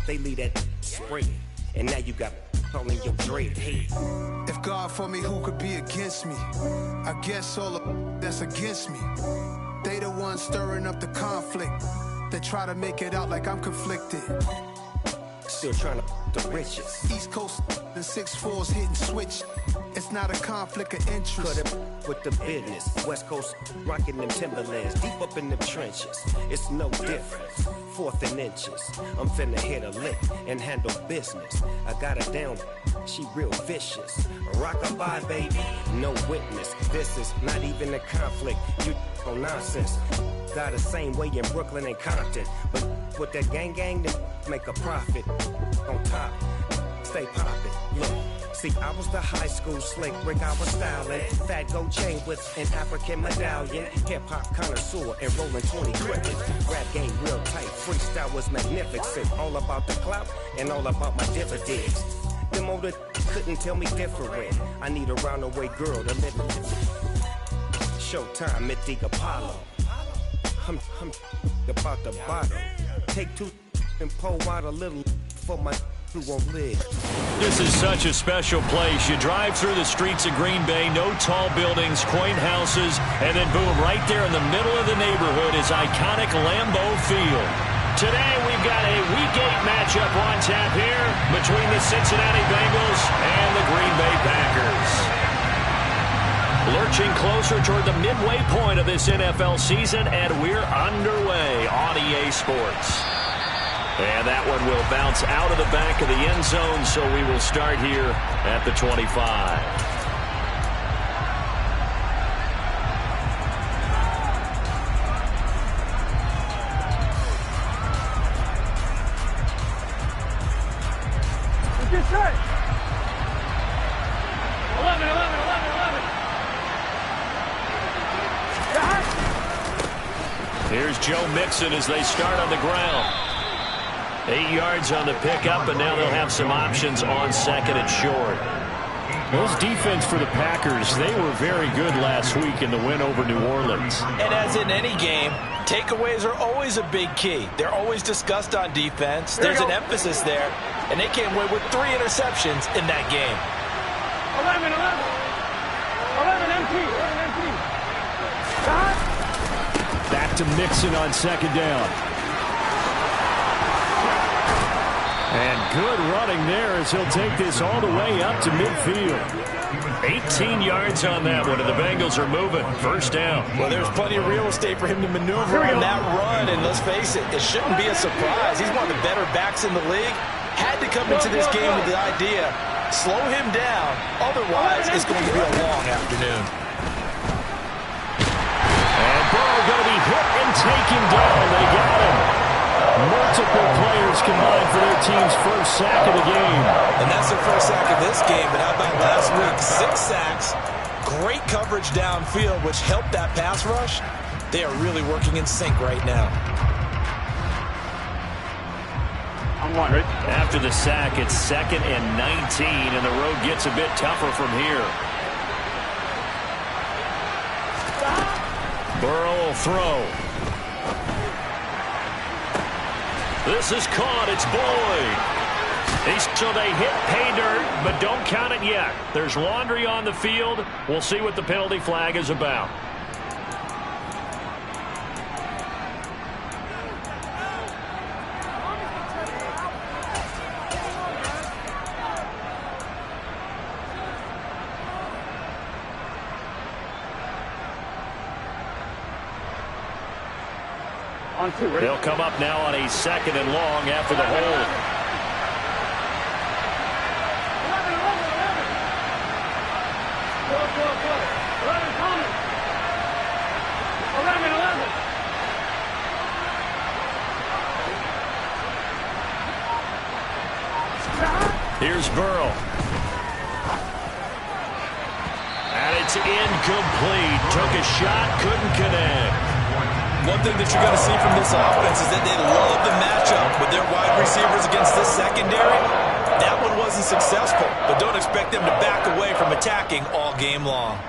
they leave that spread. And now you got calling your dread head. If God for me, who could be against me? I guess all the that's against me. They the ones stirring up the conflict. They try to make it out like I'm conflicted. Still trying to the riches. East Coast and 6'4s hitting switch. It's not a conflict of interest. Cut it with the business. West Coast rocking them Timberlands. Deep up in them trenches. It's no difference. 4th and inches. I'm finna hit a lick and handle business. I got her down. She real vicious. Rock-a-bye, baby. No witness. This is not even a conflict. You on nonsense. Got the same way in Brooklyn and Compton. But with that gang, then make a profit. On top, stay poppin'. Look, see, I was the high school slick Rick, I was styling. Fat gold chain with an African medallion. Hip-hop connoisseur and rolling 20 crickets. Rap game real tight, freestyle was magnificent. All about the clout and all about my dividends. Them older couldn't tell me different. I need a roundaway girl to live in. Showtime at the Apollo. I'm about the bottle. Take 2 and pour out a little for my who won't live. This is such a special place. You drive through the streets of Green Bay, no tall buildings, quaint houses, and then boom, right there in the middle of the neighborhood is iconic Lambeau Field. Today we've got a Week 8 matchup on tap here between the Cincinnati Bengals and the Green Bay Packers. Lurching closer toward the midway point of this NFL season, and we're underway on EA Sports. And that one will bounce out of the back of the end zone, so we will start here at the 25. What's your shirt? 11, 11, 11, 11. Here's Joe Mixon as they start on the ground. 8 yards on the pickup, and now they'll have some options on second and short. Those defense for the Packers, they were very good last week in the win over New Orleans. And as in any game, takeaways are always a big key. They're always discussed on defense. There's an emphasis there, and they came away with 3 interceptions in that game. 11, 11. 11 empty. Back to Mixon on second down. And good running there as he'll take this all the way up to midfield. 18 yards on that one, and the Bengals are moving. First down. Well, there's plenty of real estate for him to maneuver on that run, and let's face it, it shouldn't be a surprise. He's one of the better backs in the league. Had to come into this game with the idea, slow him down, otherwise it's going to be a long afternoon. And Burrow going to be hit and taken down. They got him. Multiple players combined for their team's first sack of the game. And that's their first sack of this game, but how about last week? 6 sacks, great coverage downfield, which helped that pass rush. They are really working in sync right now. I'm one, right? After the sack, it's 2nd and 19, and the road gets a bit tougher from here. Burrow will throw. This is caught. It's Boyd. So they hit pay dirt, but don't count it yet. There's laundry on the field. We'll see what the penalty flag is about. They'll come up now on a 2nd and long after the hold. Here's Burrow. And it's incomplete. Took a shot, couldn't connect. One thing that you're going to see from this offense is that they love the matchup with their wide receivers against this secondary. That one wasn't successful, but don't expect them to back away from attacking all game long.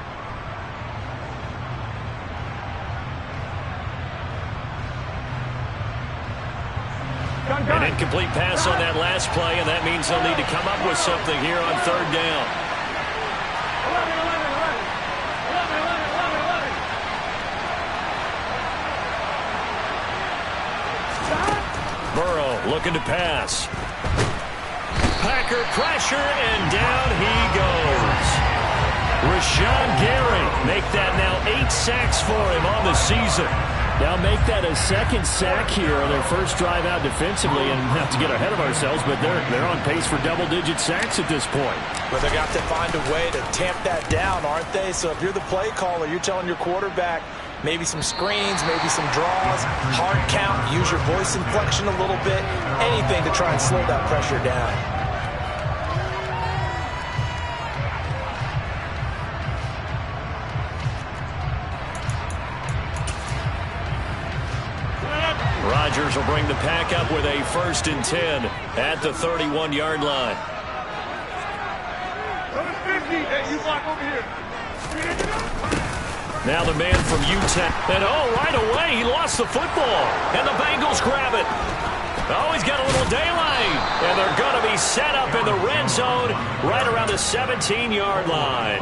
An incomplete pass on that last play, and that means they'll need to come up with something here on third down. Burrow looking to pass. Packer pressure, and down he goes. Rashawn Gary make that now 8 sacks for him on the season. Now make that a second sack here on their first drive out defensively, and not to get ahead of ourselves, but they're on pace for double-digit sacks at this point. But they've got to find a way to tamp that down, aren't they? So if you're the play caller, you're telling your quarterback maybe some screens, maybe some draws, hard count, use your voice inflection a little bit, anything to try and slow that pressure down. Rodgers will bring the pack up with a 1st and 10 at the 31-yard line. Now the man from Utah. And right away he lost the football. And the Bengals grab it. Oh, he's got a little daylight. And they're going to be set up in the red zone right around the 17-yard line.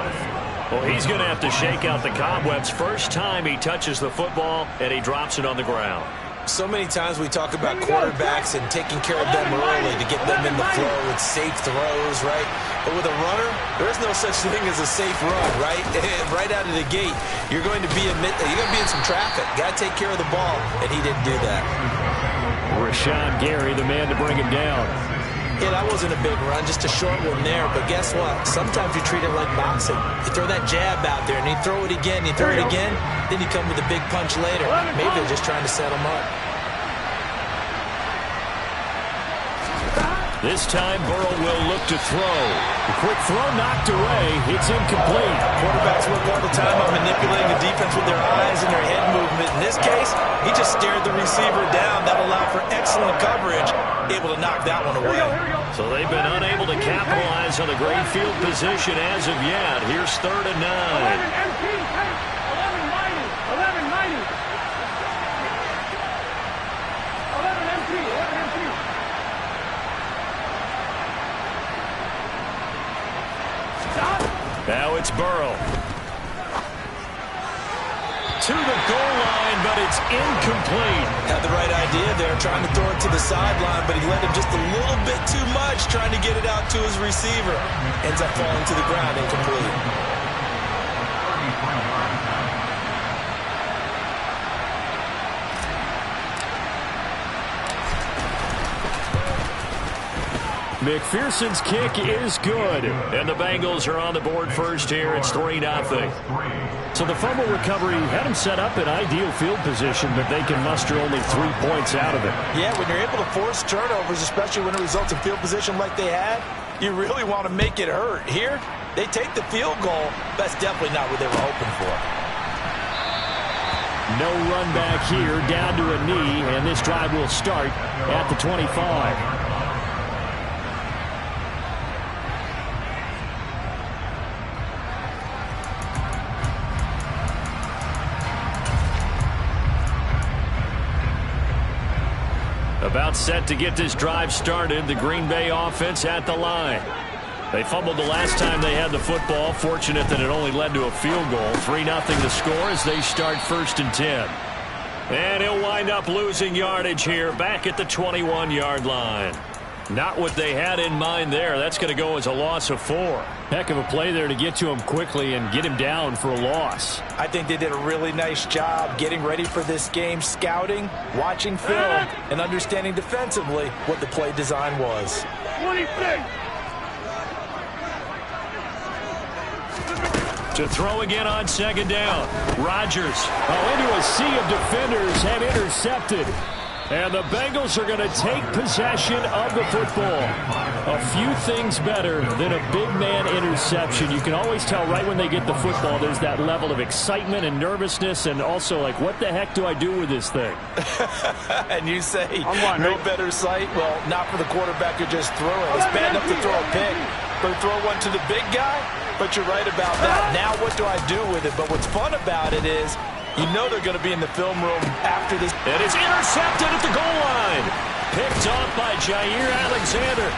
Well, he's going to have to shake out the cobwebs. First time he touches the football, and he drops it on the ground. So many times we talk about quarterbacks and taking care of them early to get them in the flow with safe throws, right? But with a runner, there is no such thing as a safe run, right? Right out of the gate, you're going to be in some traffic. Got to take care of the ball, and he didn't do that. Rashawn Gary, the man to bring him down. Yeah, that wasn't a big run, just a short one there. But guess what? Sometimes you treat it like boxing. You throw that jab out there, and you throw it again, you throw it again, then you come with a big punch later. Maybe they're just trying to set him up. This time, Burrow will look to throw. The quick throw knocked away. It's incomplete. Quarterbacks work all the time on manipulating the defense with their eyes and their head movement. In this case, he just stared the receiver down. That allowed for excellent coverage, able to knock that one away. So they've been unable to capitalize on the great field position as of yet. Here's 3rd and 9. Now it's Burrow. To the goal line, but it's incomplete. Had the right idea there, trying to throw it to the sideline, but he led him just a little bit too much, trying to get it out to his receiver. Ends up falling to the ground, incomplete. McPherson's kick is good. And the Bengals are on the board first here. It's 3-0. So the fumble recovery had them set up in ideal field position, but they can muster only 3 points out of it. Yeah, when you're able to force turnovers, especially when it results in field position like they had, you really want to make it hurt. Here, they take the field goal. That's definitely not what they were hoping for. No run back here, down to a knee, and this drive will start at the 25. About set to get this drive started. The Green Bay offense at the line. They fumbled the last time they had the football. Fortunate that it only led to a field goal. 3-0 the score as they start 1st and 10. And he'll wind up losing yardage here back at the 21-yard line. Not what they had in mind there. That's going to go as a loss of 4. Heck of a play there to get to him quickly and get him down for a loss. I think they did a really nice job getting ready for this game, scouting, watching film, and understanding defensively what the play design was. 26. To throw again on 2nd down. Rodgers. Into a sea of defenders and intercepted. And the Bengals are going to take possession of the football. A few things better than a big man interception. You can always tell right when they get the football, there's that level of excitement and nervousness, and also like, what the heck do I do with this thing? And you say, no better sight? Well, not for the quarterback who just threw it. It's bad enough to throw a pick, but throw one to the big guy? But you're right about that. Now what do I do with it? But what's fun about it is, you know they're going to be in the film room after this. And it's intercepted at the goal line. picked off by Jair Alexander.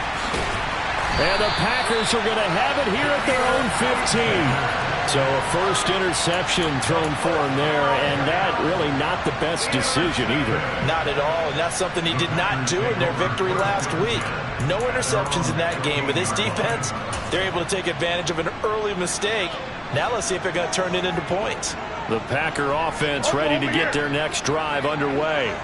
And the Packers are going to have it here at their own 15. So a first interception thrown for him there, and that really not the best decision either. Not at all, and that's something he did not do in their victory last week. No interceptions in that game, but this defense, they're able to take advantage of an early mistake. Now let's see if they're going to turn it into points. The Packer offense ready to get their next drive underway.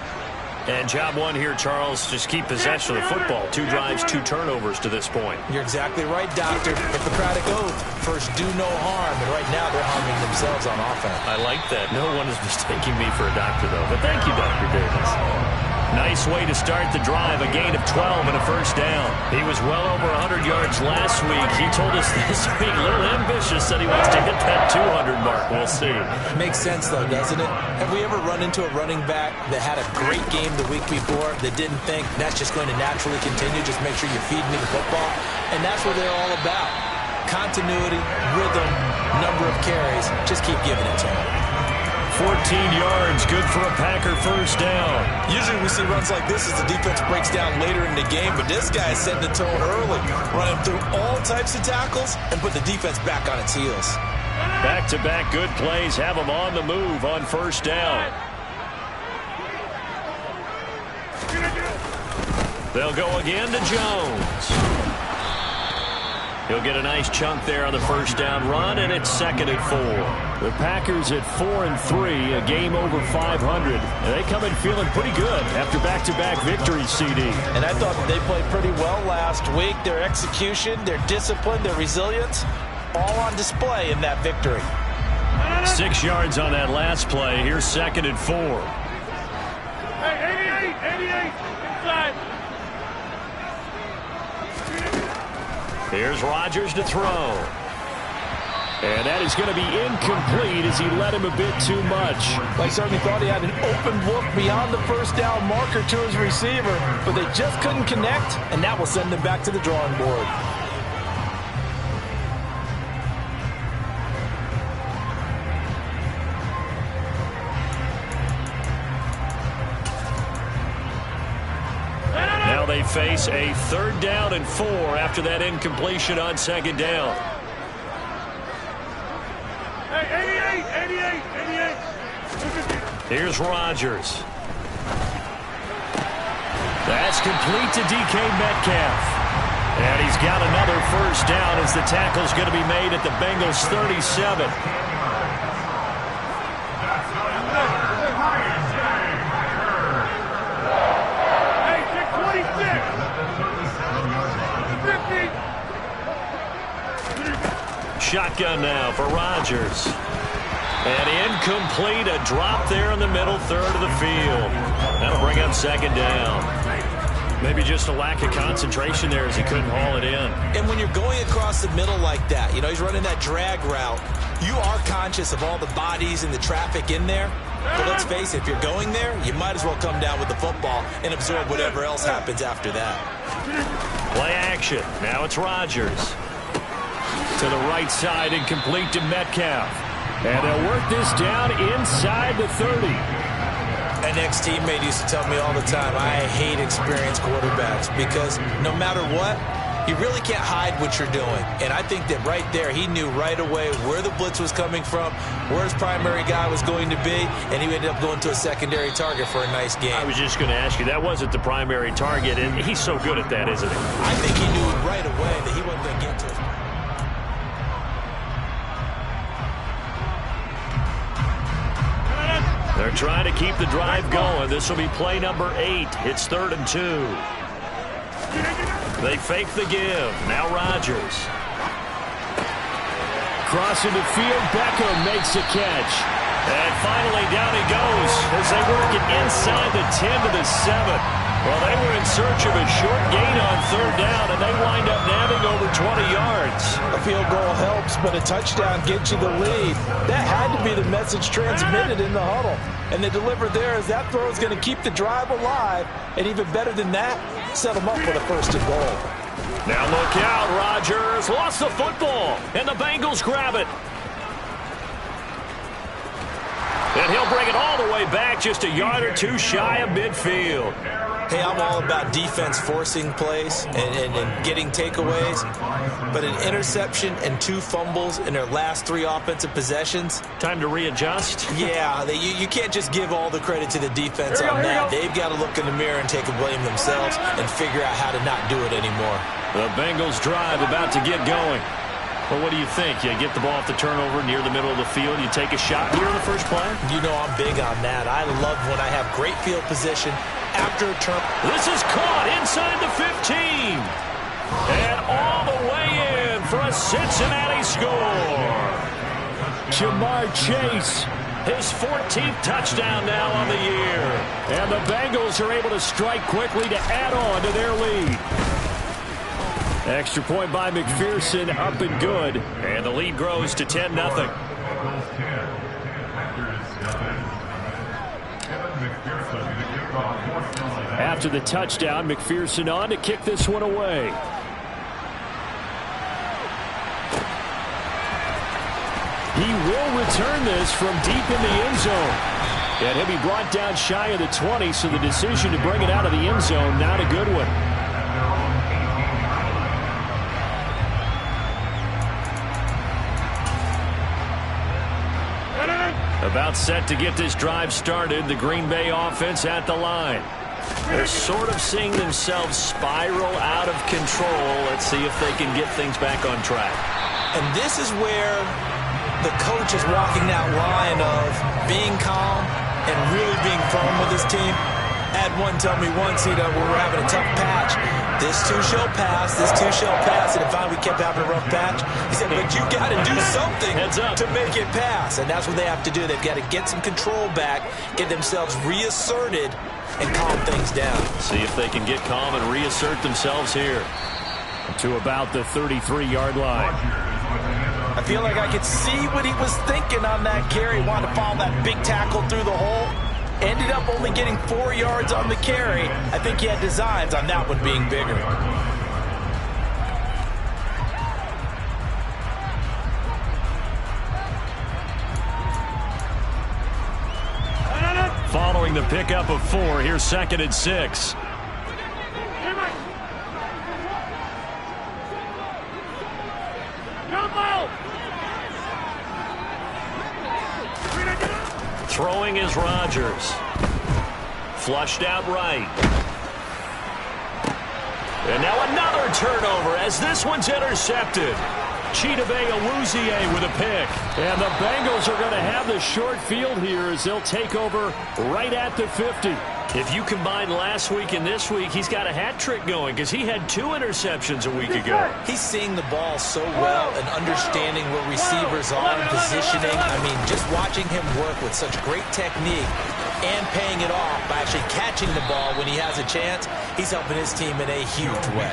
And job one here, Charles, just keep possession of the football. 2 drives, 2 turnovers to this point. You're exactly right, Doctor. Hippocratic oath, first do no harm, and right now they're harming themselves on offense. I like that. No one is mistaking me for a doctor, though. But thank you, Dr. Davis. Nice way to start the drive, a gain of 12 and a first down. He was well over 100 yards last week. He told us this week, a little ambitious, said he wants to hit that 200 mark. We'll see. Makes sense, though, doesn't it? Have we ever run into a running back that had a great game the week before that didn't think that's just going to naturally continue? Just make sure you feed me the football. And that's what they're all about. Continuity, rhythm, number of carries. Just keep giving it to him. 14 yards, good for a Packer first down. Usually we see runs like this as the defense breaks down later in the game, but this guy set the tone early, running through all types of tackles and put the defense back on its heels. Back-to-back good plays have them on the move on first down. They'll go again to Jones. He'll get a nice chunk there on the first down run, and it's 2nd and 4. The Packers at 4-3, a game over 500. And they come in feeling pretty good after back-to-back victories, CD. And I thought they played pretty well last week. Their execution, their discipline, their resilience, all on display in that victory. 6 yards on that last play. Here's 2nd and 4. Hey, 88, inside. Here's Rodgers to throw. And that is going to be incomplete as he led him a bit too much. I certainly thought he had an open look beyond the first down marker to his receiver, but they just couldn't connect, and that will send them back to the drawing board. Now they face a 3rd down and 4 after that incompletion on 2nd down. Hey, 88. Here's Rodgers. That's complete to DK Metcalf. And he's got another first down as the tackle's going to be made at the Bengals 37. Shotgun now for Rodgers. And incomplete, a drop there in the middle third of the field. That'll bring up 2nd down. Maybe just a lack of concentration there as he couldn't haul it in. And when you're going across the middle like that, you know, he's running that drag route, you are conscious of all the bodies and the traffic in there. But let's face it, if you're going there, you might as well come down with the football and absorb whatever else happens after that. Play action. Now it's Rodgers. To the right side and complete to Metcalf. And they'll work this down inside the 30. An ex-teammate used to tell me all the time, I hate experienced quarterbacks because no matter what, you really can't hide what you're doing. And I think that right there, he knew right away where the blitz was coming from, where his primary guy was going to be, and he ended up going to a secondary target for a nice game. I was just going to ask you, that wasn't the primary target, and he's so good at that, isn't he? I think he knew right away that he wasn't going to get to it. They're trying to keep the drive going. This will be play number 8. It's 3rd and 2. They fake the give. Now Rodgers. Crossing the field, Beckham makes a catch. And finally down he goes as they work it inside the 10 to the 7. Well, they were in search of a short gain on 3rd down, and they wind up nabbing over 20 yards. A field goal helps, but a touchdown gets you the lead. That had to be the message transmitted in the huddle. And they delivered there as that throw is going to keep the drive alive. And even better than that, set them up with a 1st and goal. Now look out, Rodgers lost the football, and the Bengals grab it. And he'll bring it all the way back, just a yard or two shy of midfield. Hey, I'm all about defense forcing plays and getting takeaways, but an interception and 2 fumbles in their last 3 offensive possessions. Time to readjust? Yeah, you can't just give all the credit to the defense on that. They've got to look in the mirror and take a blame themselves and figure out how to not do it anymore. The Bengals drive about to get going. Well, what do you think? You get the ball off the turnover near the middle of the field, you take a shot here in the first play? You know I'm big on that. I love when I have great field position after a turn. This is caught inside the 15. And all the way in for a Cincinnati score. Jamar Chase, his 14th touchdown now on the year. And the Bengals are able to strike quickly to add on to their lead. Extra point by McPherson, up and good. And the lead grows to 10-0. After the touchdown, McPherson on to kick this one away. He will return this from deep in the end zone. And he'll be brought down shy of the 20, so the decision to bring it out of the end zone, not a good one. About set to get this drive started. The Green Bay offense at the line. They're sort of seeing themselves spiral out of control. Let's see if they can get things back on track. And this is where the coach is walking that line of being calm and really being firm with his team. Had one tell me once, when we're having a tough patch, this too shall pass, this too shall pass. And if finally we kept having a rough patch, he said, but you got to do something to make it pass. And that's what they have to do. They've got to get some control back, get themselves reasserted, and calm things down. See if they can get calm and reassert themselves here. To about the 33-yard line. I feel like I could see what he was thinking on that carry. Wanted to follow that big tackle through the hole. Ended up only getting 4 yards on the carry. I think he had designs on that one being bigger. Following the pickup of 4, here's 2nd and 6. Throwing is Rodgers. Flushed out right. And now another turnover as this one's intercepted. Chidobe Awuzie with a pick. And the Bengals are going to have the short field here as they'll take over right at the 50. If you combine last week and this week, he's got a hat trick going because he had 2 interceptions a week ago. He's seeing the ball so well and understanding where receivers are and positioning. I mean, just watching him work with such great technique and paying it off by actually catching the ball when he has a chance, he's helping his team in a huge way.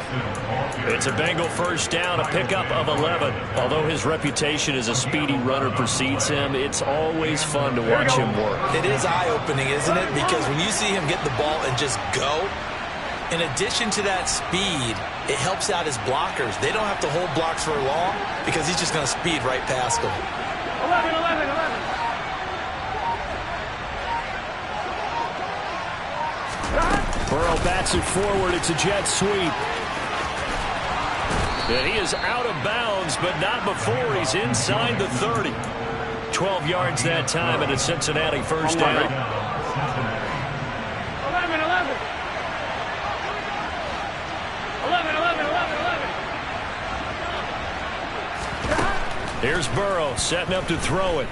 It's a Bengal first down, a pickup of 11. Although his reputation as a speedy runner precedes him, it's always fun to watch him work. It is eye-opening, isn't it? Because when you see him get the ball and just go, in addition to that speed, it helps out his blockers. They don't have to hold blocks for long because he's just going to speed right past them. 11, 11, 11. Burrow bats it forward. It's a jet sweep. And he is out of bounds, but not before he's inside the 30. 12 yards that time, and a Cincinnati first down. 11, 11. 11, 11, 11, 11. Here's Burrow setting up to throw it.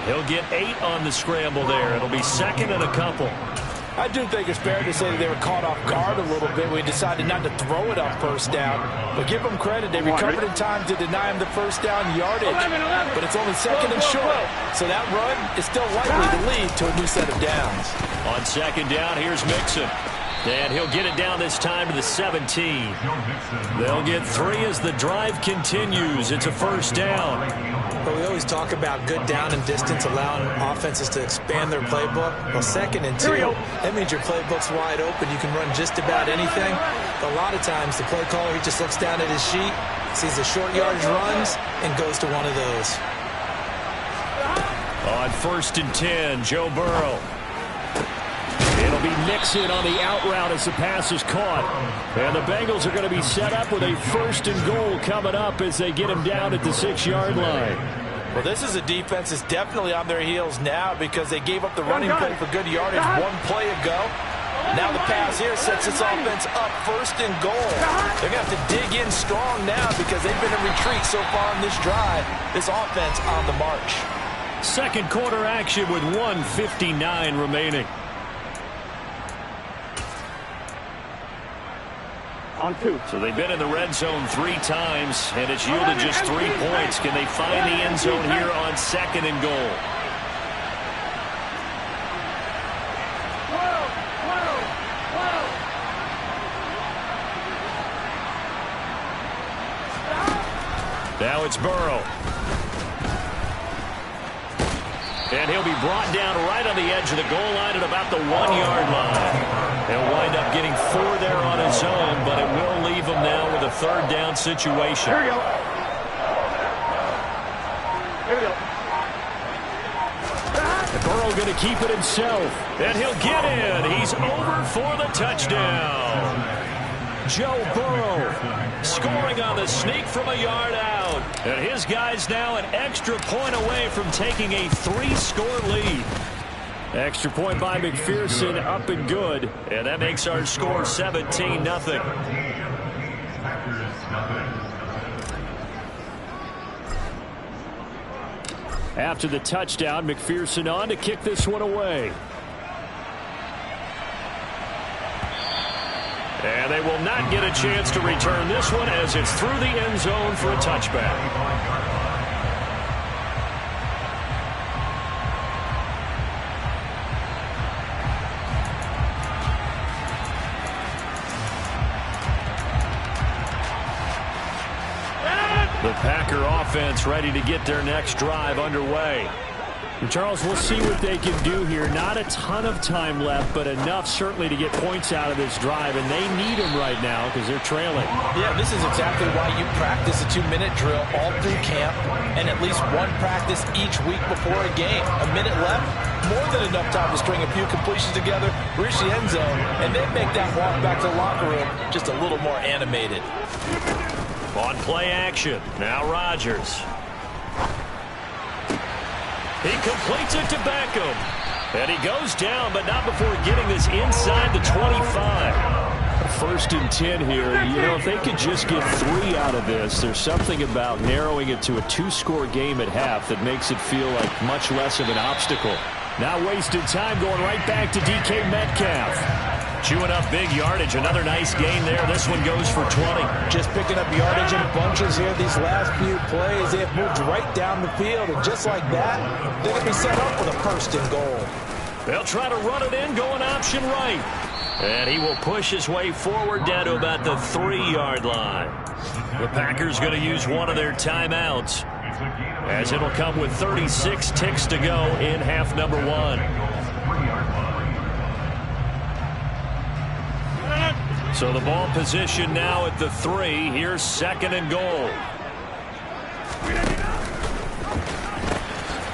He'll get 8 on the scramble there. It'll be 2nd and a couple. I do think it's fair to say that they were caught off guard a little bit when he decided not to throw it on first down. But give them credit. They recovered in time to deny him the first down yardage. 11, 11. But it's only 2nd and short. So that run is still likely to lead to a new set of downs. On 2nd down, here's Mixon. And he'll get it down this time to the 17. They'll get 3 as the drive continues. It's a first down. But we always talk about good down and distance, allowing offenses to expand their playbook. Well, 2nd and 2, that means your playbook's wide open. You can run just about anything. But a lot of times, the play caller, he just looks down at his sheet, sees the short yardage runs, and goes to one of those. On On 1st and 10, Joe Burrow. It'll be Nixon on the out route as the pass is caught. And the Bengals are going to be set up with a 1st and goal coming up as they get him down at the 6-yard line. Well, this is a defense that's definitely on their heels now because they gave up the running play for good yardage one play ago. Now the pass here sets this offense up 1st and goal. They're going to have to dig in strong now because they've been in retreat so far in this drive. This offense on the march. Second quarter action with 1:59 remaining. On 2. So they've been in the red zone 3 times, and it's yielded just 3 points. Can they find the end zone here on 2nd and goal? Now it's Burrow. And he'll be brought down right on the edge of the goal line at about the 1-yard line. He'll wind up getting 4 there on his own, but it will leave him now with a 3rd down situation. Here we go. Here we go. And Burrow going to keep it himself. And he'll get in. He's over for the touchdown. Joe Burrow scoring on the sneak from a yard out. And his guys now an extra point away from taking a 3-score lead. Extra point by McPherson, up and good. And that makes our score 17-0. After the touchdown, McPherson on to kick this one away. And they will not get a chance to return this one as it's through the end zone for a touchback. The Packer offense ready to get their next drive underway. And Charles, we'll see what they can do here. Not a ton of time left, but enough certainly to get points out of this drive, and they need them right now because they're trailing. Yeah, this is exactly why you practice a 2-minute drill all through camp and at least one practice each week before a game. A minute left, more than enough time to string a few completions together, reach the end zone, and then make that walk back to the locker room just a little more animated. On play action, now Rodgers. He completes it to Beckham. And he goes down, but not before getting this inside the 25. 1st and 10 here. You know, if they could just get 3 out of this, there's something about narrowing it to a 2-score game at half that makes it feel like much less of an obstacle. Now wasted time going right back to DK Metcalf. Chewing up big yardage. Another nice gain there. This one goes for 20. Just picking up yardage in bunches here these last few plays. They have moved right down the field, and just like that, they're going to be set up with a 1st and goal. They'll try to run it in, going option right. And he will push his way forward down to about the 3-yard line. The Packers going to use one of their timeouts, as it'll come with 36 ticks to go in half number 1. So the ball position now at the 3. Here's 2nd and goal.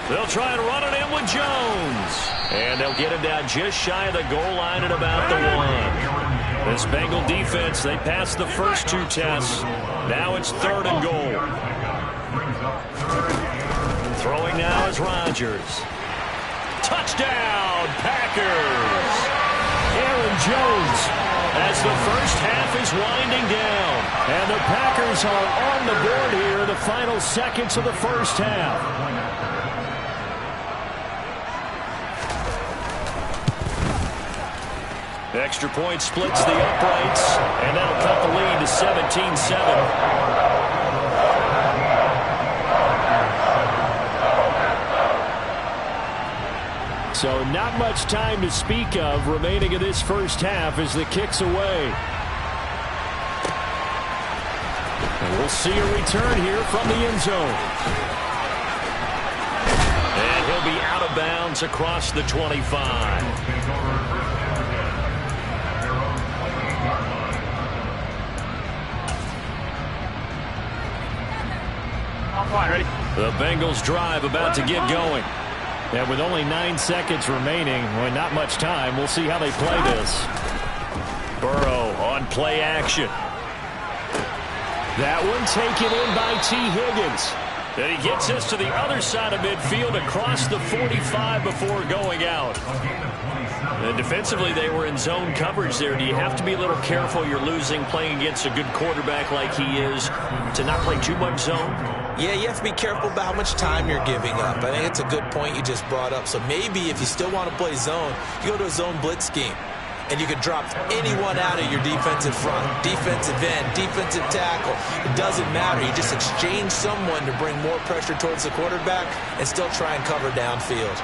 They'll try and run it in with Jones. And they'll get him down just shy of the goal line at about the 1. This Bengal defense, they passed the first 2 tests. Now it's 3rd and goal. Throwing now is Rodgers. Touchdown, Packers! Aaron Jones, as the first half is winding down. And the Packers are on the board here in the final seconds of the first half. Extra point splits the uprights, and that'll cut the lead to 17-7. So not much time to speak of remaining in this first half as the kick's away. And we'll see a return here from the end zone. And he'll be out of bounds across the 25. All right, ready? The Bengals drive about to get going. And with only 9 seconds remaining, well, not much time, we'll see how they play this. Burrow on play action. That one taken in by T. Higgins. And he gets us to the other side of midfield across the 45 before going out. And defensively, they were in zone coverage there. Do you have to be a little careful? You're losing playing against a good quarterback like he is to not play too much zone? Yeah, you have to be careful about how much time you're giving up. I think it's a good point you just brought up. So maybe if you still want to play zone, you go to a zone blitz scheme. And you can drop anyone out of your defensive front, defensive end, defensive tackle. It doesn't matter. You just exchange someone to bring more pressure towards the quarterback and still try and cover downfield.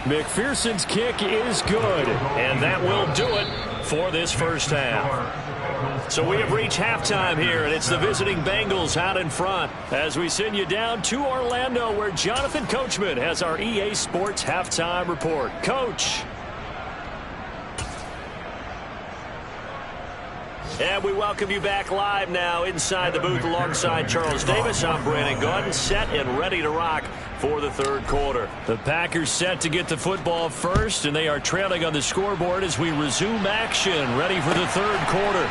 McPherson's kick is good, and that will do it for this first half. So we have reached halftime here, and it's the visiting Bengals out in front as we send you down to Orlando, where Jonathan Coachman has our EA Sports halftime report. Coach. And we welcome you back live now inside the booth alongside Charles Davis. I'm Brandon Gaudin, set and ready to rock for the third quarter. The Packers set to get the football first, and they are trailing on the scoreboard as we resume action, ready for the third quarter.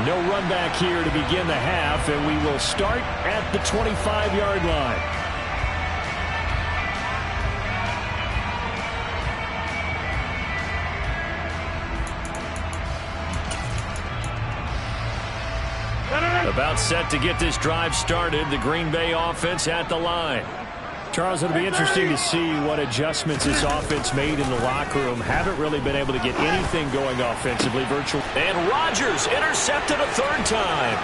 No run back here to begin the half, and we will start at the 25-yard line. About set to get this drive started, the Green Bay offense at the line. Charles, it'll be interesting to see what adjustments this offense made in the locker room. Haven't really been able to get anything going offensively, virtually. And Rodgers intercepted a third time.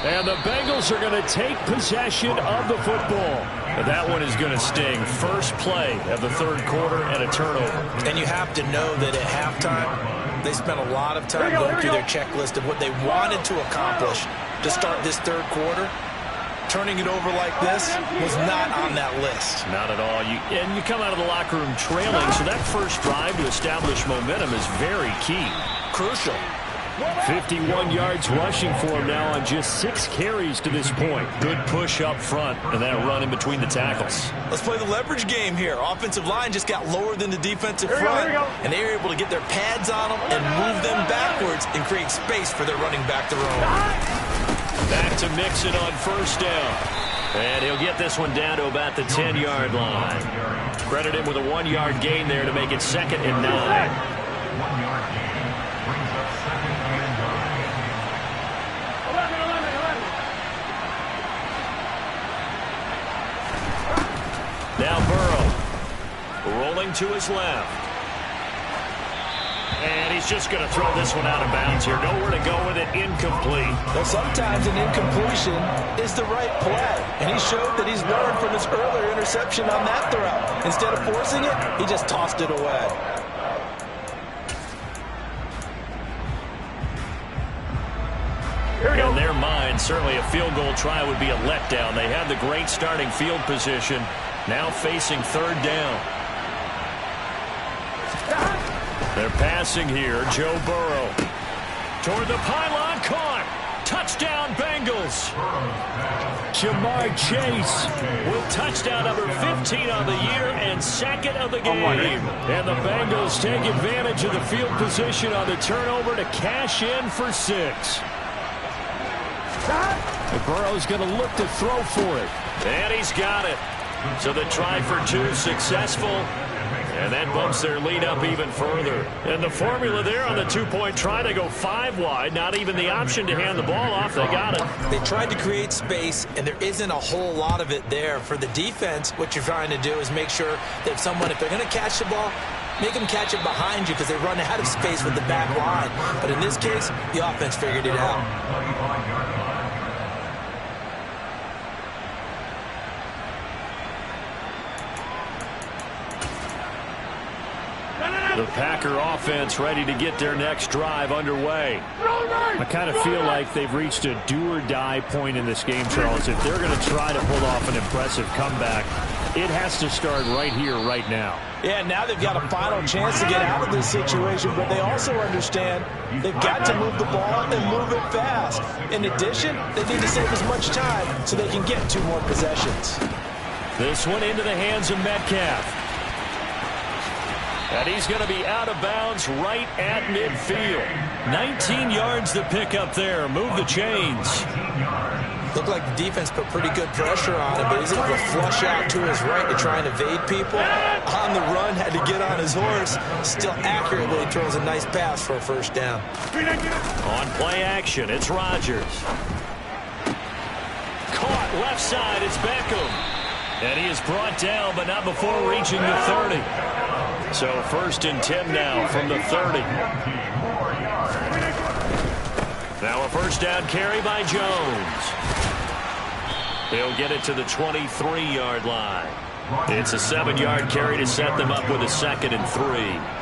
And the Bengals are going to take possession of the football. That one is going to sting. First play of the third quarter and a turnover. And you have to know that at halftime, they spent a lot of time going through their checklist of what they wanted to accomplish to start this third quarter. Turning it over like this was not on that list. Not at all. And you come out of the locker room trailing, so that first drive to establish momentum is very key. Crucial. 51 yards rushing for him now on just 6 carries to this point. Good push up front, and that run in between the tackles. Let's play the leverage game here. Offensive line just got lower than the defensive front, and they were able to get their pads on them and move them backwards and create space for their running back to roam. Back to Mixon on first down. And he'll get this one down to about the 10-yard line. Credit him with a 1-yard gain there to make it 2nd and 9. 1-yard gain. Brings up 2nd and 9. Now Burrow rolling to his left. And he's just going to throw this one out of bounds here. Nowhere to go with it. Incomplete. Well, sometimes an incompletion is the right play. And he showed that he's learned from his earlier interception on that throw. Instead of forcing it, he just tossed it away. In their mind, certainly a field goal try would be a letdown. They had the great starting field position. Now facing third down. They're passing here. Joe Burrow toward the pylon, caught. Touchdown, Bengals. Jamar Chase with touchdown number 15 on the year and 2nd of the game. And the Bengals take advantage of the field position on the turnover to cash in for 6. And Burrow's going to look to throw for it. And he's got it. So the try for 2 successful. And that bumps their lead up even further. And the formula there on the 2-point try to go 5 wide. Not even the option to hand the ball off. They got it. They tried to create space, and there isn't a whole lot of it there. For the defense, what you're trying to do is make sure that if they're going to catch the ball, make them catch it behind you because they run out of space with the back line. But in this case, the offense figured it out. The Packer offense ready to get their next drive underway. I kind of feel like they've reached a do-or-die point in this game, Charles. If they're going to try to pull off an impressive comeback, it has to start right here, right now. Yeah, now they've got a final chance to get out of this situation, but they also understand they've got to move the ball and move it fast. In addition, they need to save as much time so they can get 2 more possessions. This one into the hands of Metcalf. And he's going to be out of bounds right at midfield. 19 yards to pick up there. Move the chains. Looked like the defense put pretty good pressure on him, but he's able to flush out to his right to try and evade people. On the run, had to get on his horse. Still accurately throws a nice pass for a first down. On play action, it's Rodgers. Caught left side, it's Beckham. And he is brought down, but not before reaching the 30. So 1st and 10 now from the 30. Now a first down carry by Jones. He'll get it to the 23-yard line. It's a 7-yard carry to set them up with a 2nd and 3.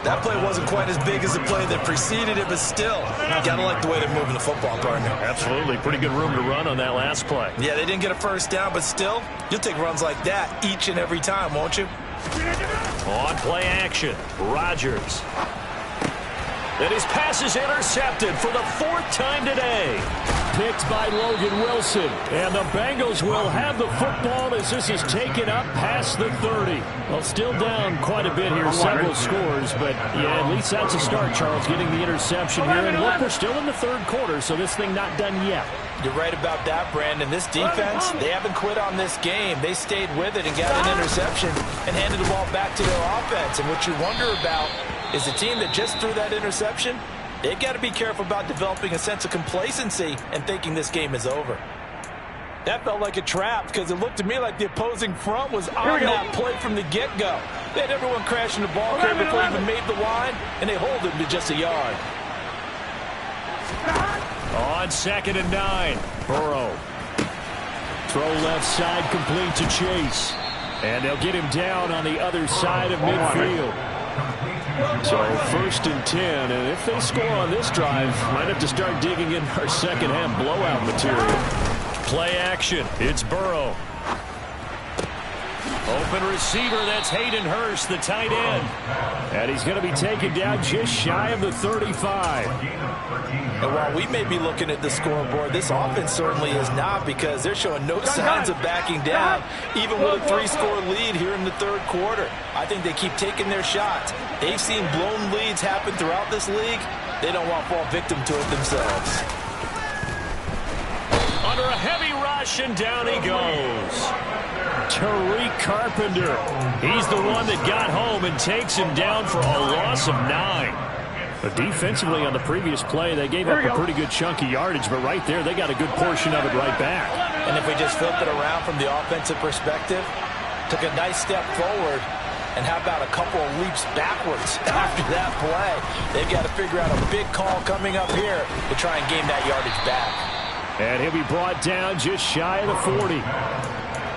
That play wasn't quite as big as the play that preceded it, but still, you got to like the way they're moving the football, partner. Absolutely. Pretty good room to run on that last play. Yeah, they didn't get a first down, but still, you'll take runs like that each and every time, won't you? On play action, Rodgers. And his pass is intercepted for the 4th time today. Picked by Logan Wilson. And the Bengals will have the football as this is taken up past the 30. Well, still down quite a bit here, several scores. But, yeah, at least that's a start, Charles, getting the interception here. And look, we're still in the 3rd quarter, so this thing not done yet. You're right about that, Brandon. This defense, they haven't quit on this game. They stayed with it and got an interception and handed the ball back to their offense. And what you wonder about is the team that just threw that interception, they've got to be careful about developing a sense of complacency and thinking this game is over. That felt like a trap because it looked to me like the opposing front was on that play from the get-go. They had everyone crashing the ball carrier before he even made the line, and they hold him to just a yard. On 2nd and 9, Burrow. Throw left side complete to Chase. And they'll get him down on the other side of midfield. So 1st and 10, and if they score on this drive, might have to start digging in our second half blowout material. Play action, it's Burrow. Open receiver, that's Hayden Hurst, the tight end. And he's going to be taken down just shy of the 35. And while we may be looking at the scoreboard, this offense certainly is not, because they're showing no signs of backing down, even with a 3-score lead here in the 3rd quarter. I think they keep taking their shots. They've seen blown leads happen throughout this league. They don't want to fall victim to it themselves. Under a heavy rush, and down he goes. Tariq Carpenter. He's the one that got home and takes him down for a loss of 9. But defensively on the previous play, they gave up a pretty good chunk of yardage, but right there, they got a good portion of it right back. And if we just flip it around from the offensive perspective, took a nice step forward, and how about a couple of leaps backwards after that play? They've got to figure out a big call coming up here to try and gain that yardage back. And he'll be brought down just shy of the 40.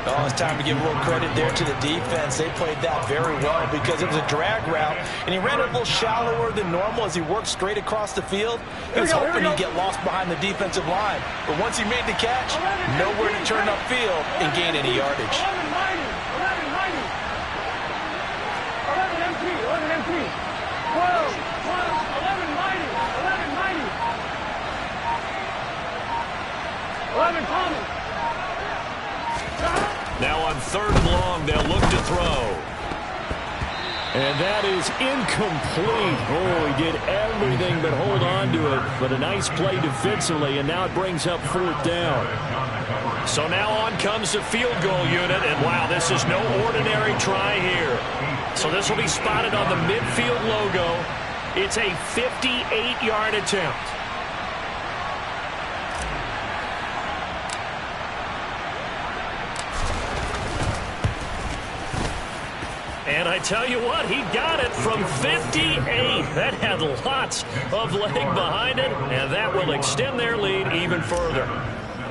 Oh, it's time to give a little credit there to the defense. They played that very well because it was a drag route, and he ran it a little shallower than normal as he worked straight across the field. He was hoping he'd get lost behind the defensive line. But once he made the catch, nowhere to turn upfield and gain any yardage. 11 coming. Now on 3rd and long, they'll look to throw. And that is incomplete. Oh, he did everything but hold on to it. But a nice play defensively, and now it brings up 4th down. So now on comes the field goal unit, and wow, this is no ordinary try here. So this will be spotted on the midfield logo. It's a 58-yard attempt. And I tell you what, he got it from 58. That had lots of leg behind it, and that will extend their lead even further.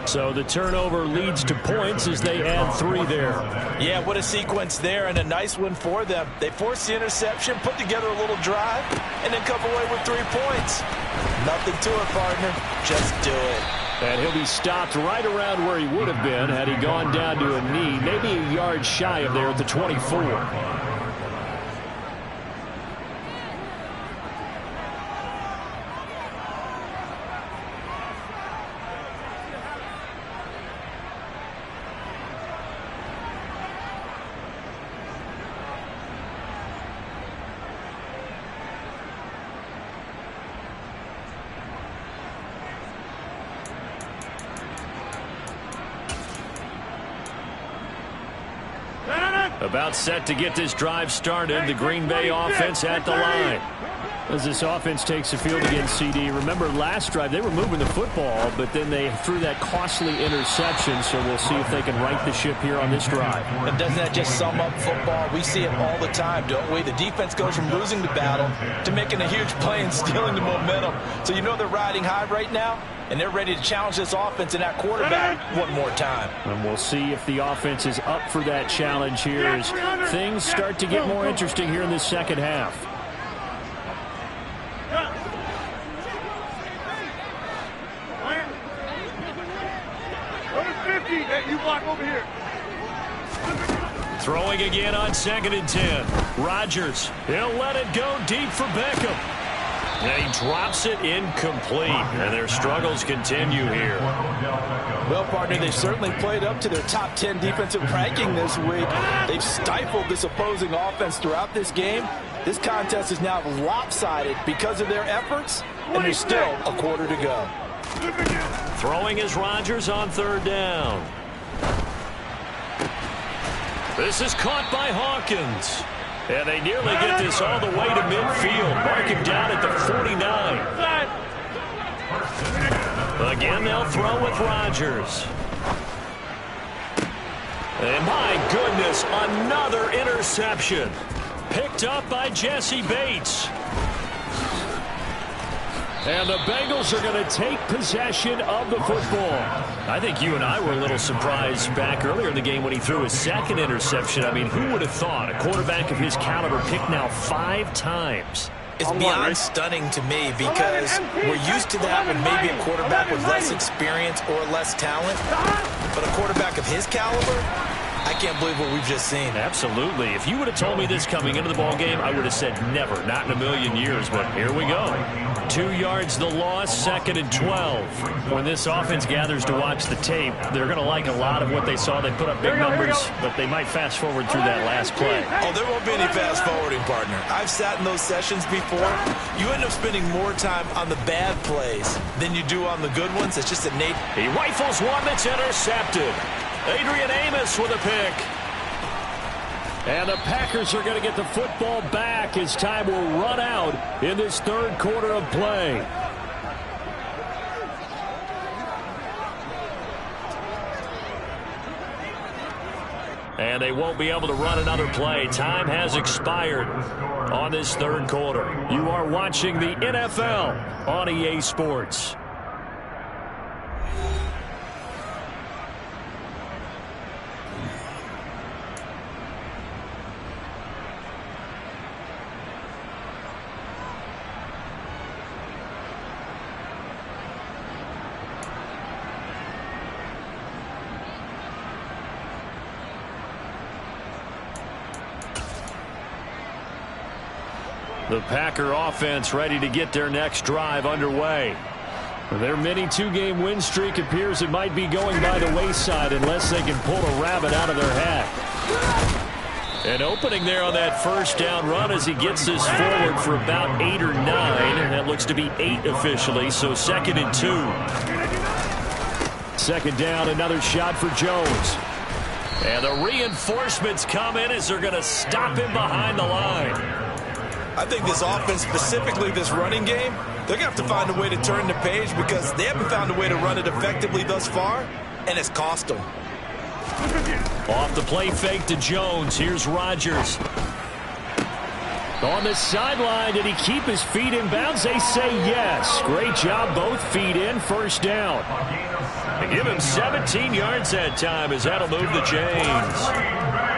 So the turnover leads to points as they add 3 there. Yeah, what a sequence there, and a nice one for them. They forced the interception, put together a little drive, and then come away with 3 points. Nothing to it, partner. Just do it. And he'll be stopped right around where he would have been had he gone down to a knee, maybe a yard shy of there at the 24. About set to get this drive started. The Green Bay offense at the line. As this offense takes the field against CD. Remember last drive they were moving the football, but then they threw that costly interception. So we'll see if they can right the ship here on this drive. And doesn't that just sum up football? We see it all the time, don't we? The defense goes from losing the battle to making a huge play and stealing the momentum. So you know they're riding high right now, and they're ready to challenge this offense and that quarterback one more time. And we'll see if the offense is up for that challenge here as things start to get more interesting here in the second half. Throwing again on 2nd and 10. Rodgers, he'll let it go deep for Beckham. And he drops it incomplete, and their struggles continue here. Well, partner, they've certainly played up to their top 10 defensive ranking this week. They've stifled this opposing offense throughout this game. This contest is now lopsided because of their efforts, and there's still a quarter to go. Throwing is Rodgers on 3rd down. This is caught by Hawkins. And they nearly get this all the way to midfield. Mark him down at the 49. Again, they'll throw with Rodgers. And my goodness, another interception. Picked up by Jesse Bates. And the Bengals are going to take possession of the football. I think you and I were a little surprised back earlier in the game when he threw his 2nd interception. I mean, who would have thought a quarterback of his caliber picked now 5 times? It's beyond stunning to me because we're used to that with maybe a quarterback with less experience or less talent. But a quarterback of his caliber, I can't believe what we've just seen. Absolutely. If you would have told me this coming into the ball game, I would have said never, not in a million years. But here we go. 2 yards the loss, 2nd and 12. When this offense gathers to watch the tape, they're going to like a lot of what they saw. They put up big numbers, but they might fast forward through that last play. Oh, there won't be any fast forwarding, partner. I've sat in those sessions before. You end up spending more time on the bad plays than you do on the good ones. It's just innate. He rifles one that's intercepted. Adrian Amos with a pick. And the Packers are going to get the football back as time will run out in this 3rd quarter of play. And they won't be able to run another play. Time has expired on this 3rd quarter. You are watching the NFL on EA Sports. The Packer offense ready to get their next drive underway. Their mini 2-game win streak appears it might be going by the wayside unless they can pull a rabbit out of their hat. An opening there on that 1st down run as he gets this forward for about 8 or 9. And that looks to be 8 officially, so 2nd and 2. 2nd down, another shot for Jones. And the reinforcements come in as they're going to stop him behind the line. I think this offense, specifically this running game, they're going to have to find a way to turn the page because they haven't found a way to run it effectively thus far, and it's cost them. Off the play fake to Jones. Here's Rodgers. On the sideline, did he keep his feet in bounds? They say yes. Great job, both feet in, 1st down. They give him 17 yards that time as that'll move the chains.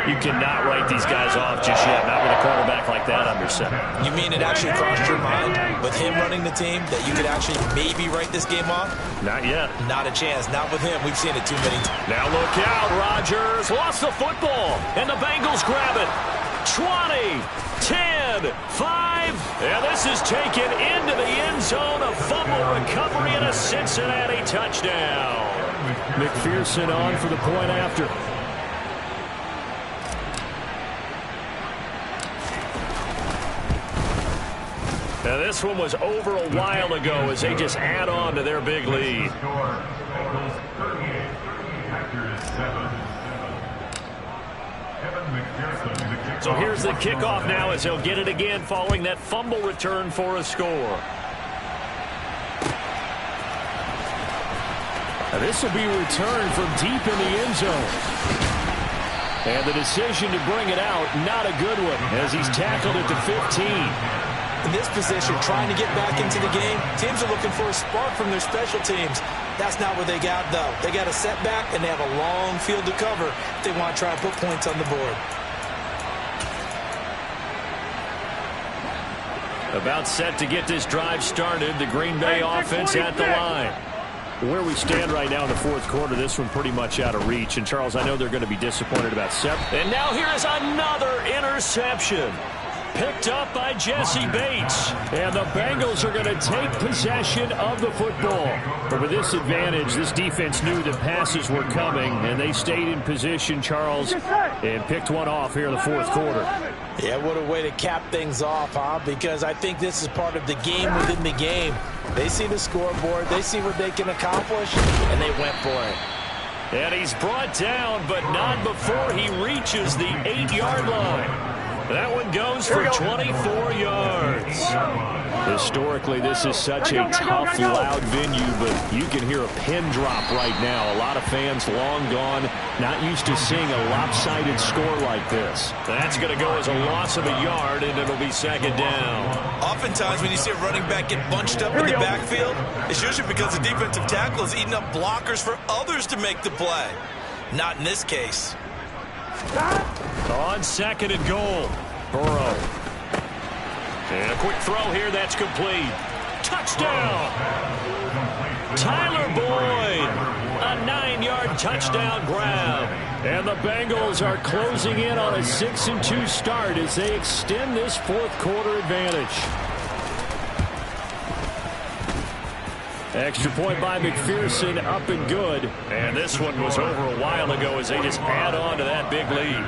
You cannot write these guys off just yet, not with a quarterback like that under center. You mean it actually crossed your mind with him running the team that you could actually maybe write this game off? Not yet. Not a chance. Not with him. We've seen it too many times. Now look out. Rodgers lost the football, and the Bengals grab it. 20, 10, 5, and this is taken into the end zone. A fumble recovery and a Cincinnati touchdown. McPherson on for the point after. Now this one was over a while ago as they just add on to their big lead. So here's the kickoff now as he'll get it again following that fumble return for a score. Now this will be returned from deep in the end zone. And the decision to bring it out, not a good one, as he's tackled at the 15. In this position, trying to get back into the game, teams are looking for a spark from their special teams. That's not what they got, though. They got a setback, and they have a long field to cover if they want to try and put points on the board. About set to get this drive started. The Green Bay offense at the line. Where we stand right now in the fourth quarter, this one pretty much out of reach. And, Charles, I know they're going to be disappointed about seven. And now here is another interception. Picked up by Jesse Bates. And the Bengals are going to take possession of the football. But with this advantage, this defense knew that passes were coming, and they stayed in position, Charles, and picked one off here in the fourth quarter. Yeah, what a way to cap things off, huh? Because I think this is part of the game within the game. They see the scoreboard, they see what they can accomplish, and they went for it. And he's brought down, but not before he reaches the 8-yard line. That one goes for 24 yards. Historically, this is such a tough, loud venue, but you can hear a pin drop right now. A lot of fans long gone, not used to seeing a lopsided score like this. That's going to go as a loss of a yard, and it'll be second down. Oftentimes, when you see a running back get bunched up in the backfield, it's usually because the defensive tackle is eating up blockers for others to make the play. Not in this case. On second and goal, Burrow. And a quick throw here, that's complete. Touchdown! Tyler Boyd, a 9-yard touchdown grab. And the Bengals are closing in on a 6-2 start as they extend this fourth quarter advantage. Extra point by McPherson, up and good. And this one was over a while ago as they just add on to that big lead.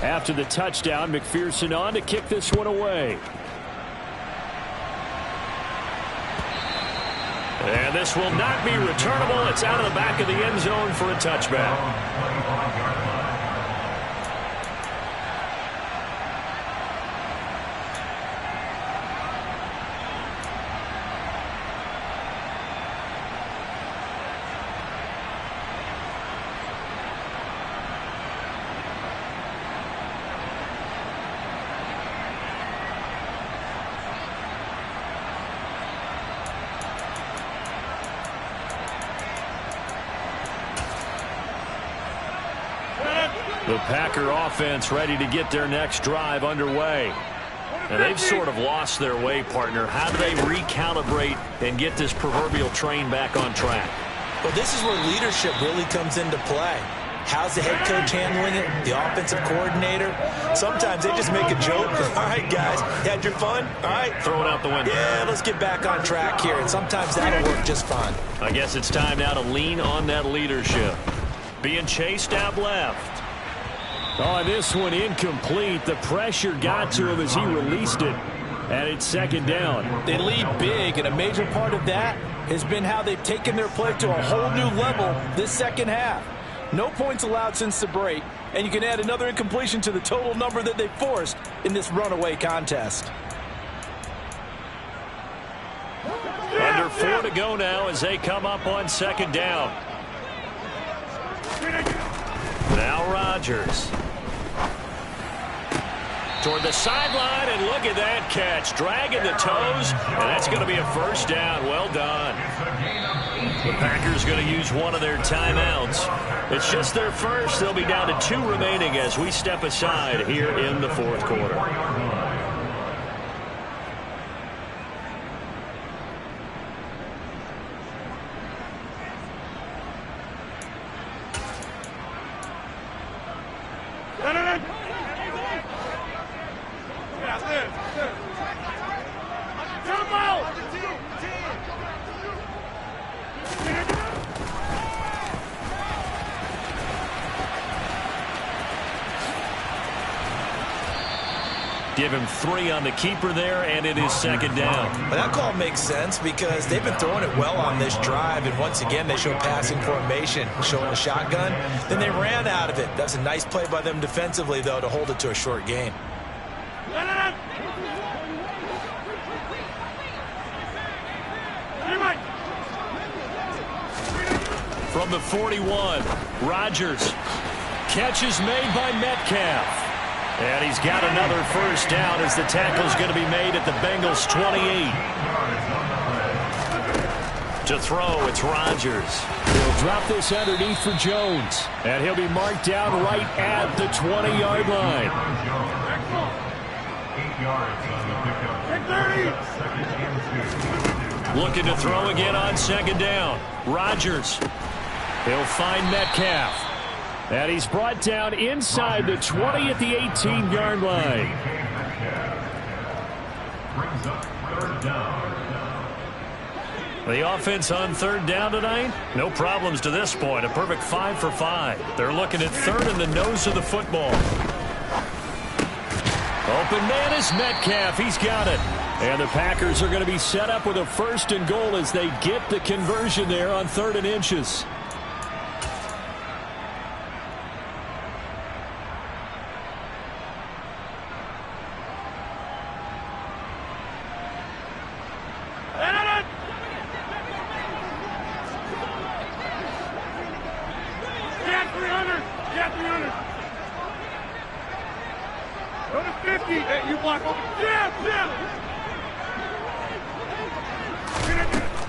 After the touchdown, McPherson on to kick this one away. And this will not be returnable. It's out of the back of the end zone for a touchback. The Packer offense ready to get their next drive underway. And they've sort of lost their way, partner. How do they recalibrate and get this proverbial train back on track? Well, this is where leadership really comes into play. How's the head coach handling it? The offensive coordinator? Sometimes they just make a joke. All right, guys, you had your fun? All right. Throw it out the window. Yeah, let's get back on track here. And sometimes that'll work just fine. I guess it's time now to lean on that leadership. Being chased out left. Oh, this one incomplete. The pressure got to him as he released it. And it's second down. They lead big, and a major part of that has been how they've taken their play to a whole new level this second half. No points allowed since the break, and you can add another incompletion to the total number that they forced in this runaway contest. Under 4 to go now as they come up on second down. Now Rodgers. Toward the sideline, and look at that catch. Dragging the toes, and that's going to be a first down. Well done. The Packers going to use one of their timeouts. It's just their first. They'll be down to 2 remaining as we step aside here in the fourth quarter. Give him 3 on the keeper there, and it is second down. But that call makes sense because they've been throwing it well on this drive, and once again they show passing formation, showing the shotgun. Then they ran out of it. That's a nice play by them defensively, though, to hold it to a short gain. From the 41, Rodgers. Catch is made by Metcalf. And he's got another first down as the tackle's going to be made at the Bengals' 28. To throw, it's Rodgers. He'll drop this underneath for Jones. And he'll be marked down right at the 20-yard line. 8 yards on the pickup. Looking to throw again on second down. Rodgers. He'll find Metcalf. And he's brought down inside the 20 at the 18-yard line. Brings up third down. The offense on third down tonight, no problems to this point. A perfect 5 for 5. They're looking at third in the nose of the football. Open man is Metcalf. He's got it. And the Packers are going to be set up with a first and goal as they get the conversion there on 3rd and inches.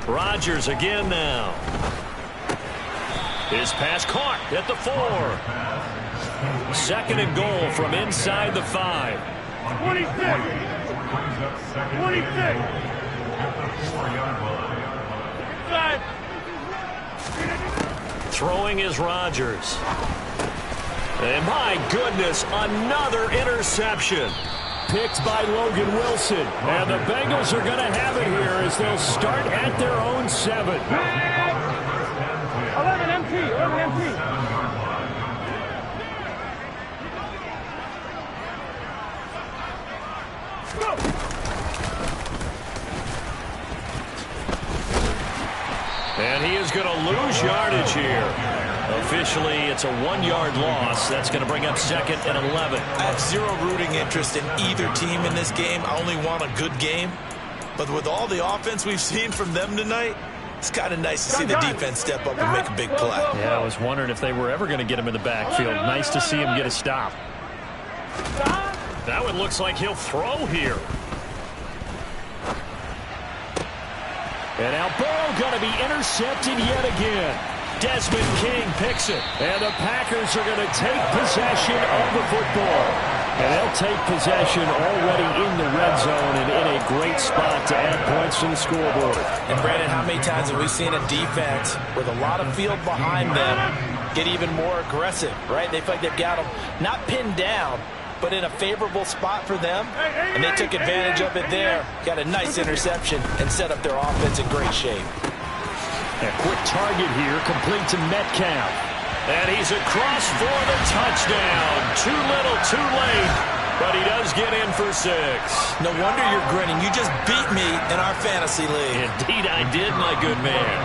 Rodgers again now. His pass caught at the 4. 2nd and goal from inside the 5. 26. Throwing is Rodgers. And my goodness, another interception. Picked by Logan Wilson. And the Bengals are going to have it here as they'll start at their own 7. 11 MT, 11 MT. And he is going to lose yardage here. Officially, it's a 1-yard loss. That's going to bring up 2nd and 11. I have zero rooting interest in either team in this game. I only want a good game. But with all the offense we've seen from them tonight, it's kind of nice to see the defense step up and make a big play. Yeah, I was wondering if they were ever going to get him in the backfield. Nice to see him get a stop. That one looks like he'll throw here. And now Burrow going to be intercepted yet again. Desmond King picks it. And the Packers are going to take possession of the football. And they'll take possession already in the red zone and in a great spot to add points to the scoreboard. And Brandon, how many times have we seen a defense with a lot of field behind them get even more aggressive, right? They feel like they've got them not pinned down, but in a favorable spot for them. And they took advantage of it there. Got a nice interception and set up their offense in great shape. A quick target here, complete to Metcalf. And he's across for the touchdown. Too little, too late. But he does get in for 6. No wonder you're grinning. You just beat me in our fantasy league. Indeed I did, my good man.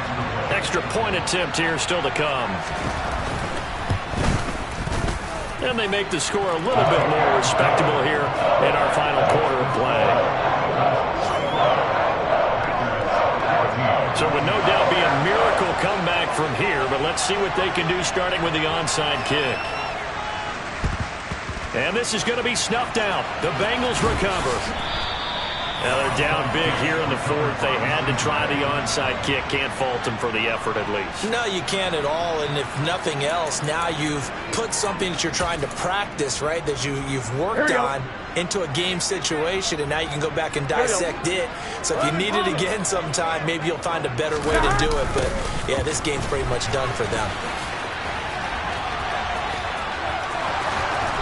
Extra point attempt here still to come. And they make the score a little bit more respectable here in our final quarter of play. So it would no doubt be a miracle comeback from here, but let's see what they can do starting with the onside kick. And this is going to be snuffed out. The Bengals recover. Now they're down big here in the fourth. They had to try the onside kick. Can't fault them for the effort at least. No, you can't at all. And if nothing else, now you've put something that you're trying to practice, right, that you've worked on into a game situation, and now you can go back and dissect it. So if you need it again sometime, maybe you'll find a better way to do it. But, yeah, this game's pretty much done for them.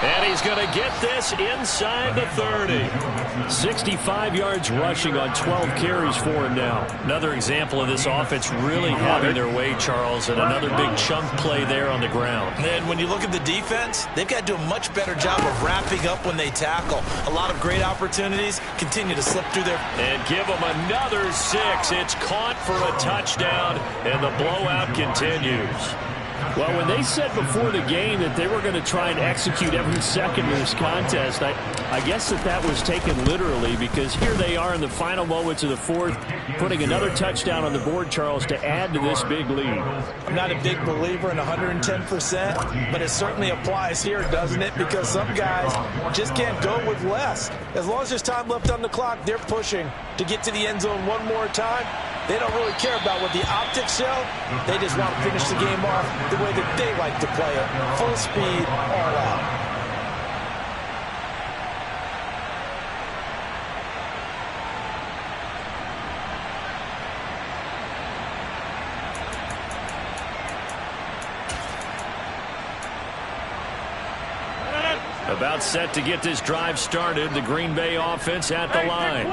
And he's going to get this inside the 30. 65 yards rushing on 12 carries for him now. Another example of this offense really having their way, Charles, and another big chunk play there on the ground. And when you look at the defense, they've got to do a much better job of wrapping up when they tackle. A lot of great opportunities continue to slip through their... And give them another 6. It's caught for a touchdown, and the blowout continues. Well, when they said before the game that they were going to try and execute every second of this contest, I guess that was taken literally, because here they are in the final moments of the fourth, putting another touchdown on the board, Charles, to add to this big lead. I'm not a big believer in 110%, but it certainly applies here, doesn't it? Because some guys just can't go with less. As long as there's time left on the clock, they're pushing to get to the end zone one more time. They don't really care about what the optics show. They just want to finish the game off the way that they like to play it. Full speed, all out. About set to get this drive started. The Green Bay offense at the line.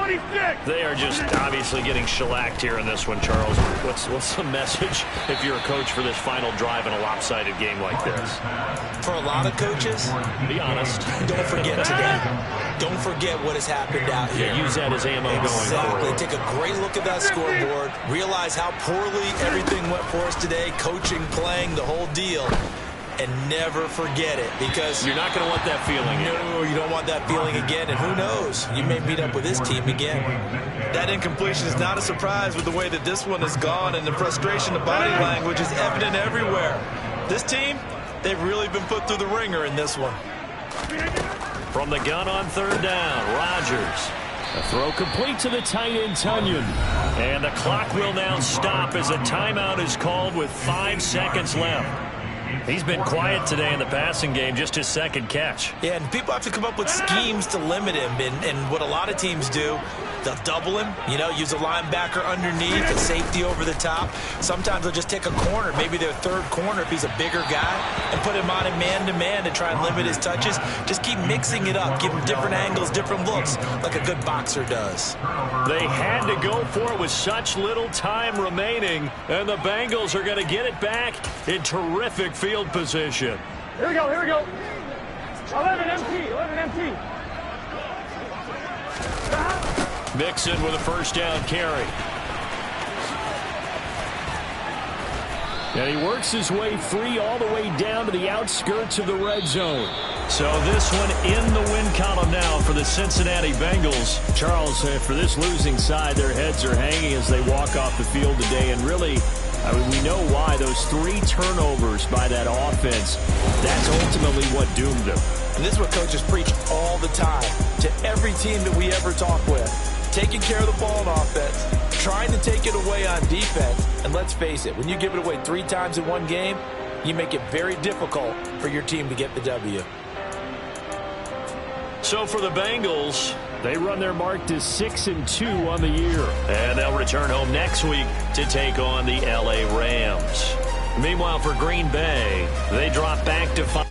They are just obviously getting shellacked here in this one, Charles. What's the message if you're a coach for this final drive in a lopsided game like this? For a lot of coaches, be honest. Don't forget today. Don't forget what has happened out here. Yeah, use that as ammo going forward. Take a great look at that scoreboard. Realize how poorly everything went for us today. Coaching, playing, the whole deal. And never forget it, because you're not going to want that feeling. No, you don't want that feeling again. And who knows? You may meet up with this team again. That incompletion is not a surprise with the way that this one has gone, and the frustration, the body language is evident everywhere. This team, they've really been put through the ringer in this one. From the gun on third down, Rodgers. A throw complete to the tight end, Tunyon. And the clock will now stop as a timeout is called with 5 seconds left. He's been quiet today in the passing game, just his second catch. Yeah, and people have to come up with schemes to limit him. And what a lot of teams do, they'll double him, use a linebacker underneath, a safety over the top. Sometimes they'll just take a corner, maybe their third corner if he's a bigger guy, and put him on a man-to-man to try and limit his touches. Just keep mixing it up, give him different angles, different looks, like a good boxer does. They had to go for it with such little time remaining, and the Bengals are going to get it back in terrific field position. Here we go. 11 empty. Mixon with a first down carry. And he works his way free all the way down to the outskirts of the red zone. So this one in the win column now for the Cincinnati Bengals. Charles, for this losing side, their heads are hanging as they walk off the field today. And really, we know why. Those 3 turnovers by that offense, that's ultimately what doomed them. And this is what coaches preach all the time to every team that we ever talk with. Taking care of the ball on offense, trying to take it away on defense. And let's face it, when you give it away 3 times in one game, you make it very difficult for your team to get the W. So for the Bengals, they run their mark to 6-2 on the year. And they'll return home next week to take on the LA Rams. Meanwhile, for Green Bay, they drop back to 5.